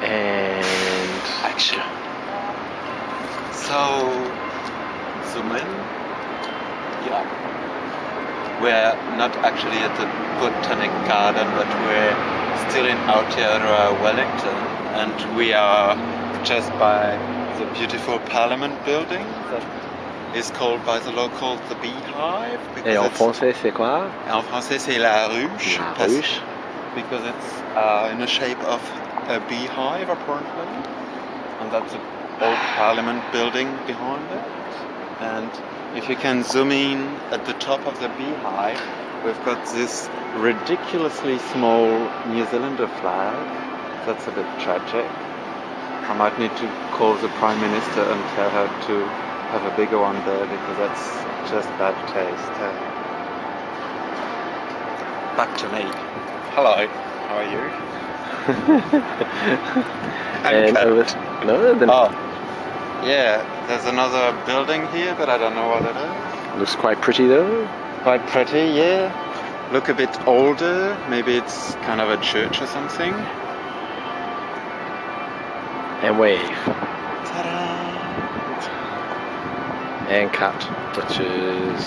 And action. So, zoom in. Yeah. We're not actually at the Botanic Garden, but we're still in Aotearoa, Wellington, and we are just by the beautiful Parliament building that is called by the locals the beehive. Et en français, c'est quoi? En français, c'est la ruche. La ruche. Because it's in the shape of a beehive, apparently. And that's the old Parliament building behind it. And if you can zoom in at the top of the beehive, we've got this ridiculously small New Zealander flag. That's a bit tragic. I might need to call the Prime Minister and tell her to have a bigger one there, because that's just bad taste. Back to me. Hello, how are you? Yeah, there's another building here, but I don't know what it is. Looks quite pretty though. Quite pretty, yeah. Look a bit older. Maybe it's kind of a church or something. And wave. Ta-da! And cut. Touches.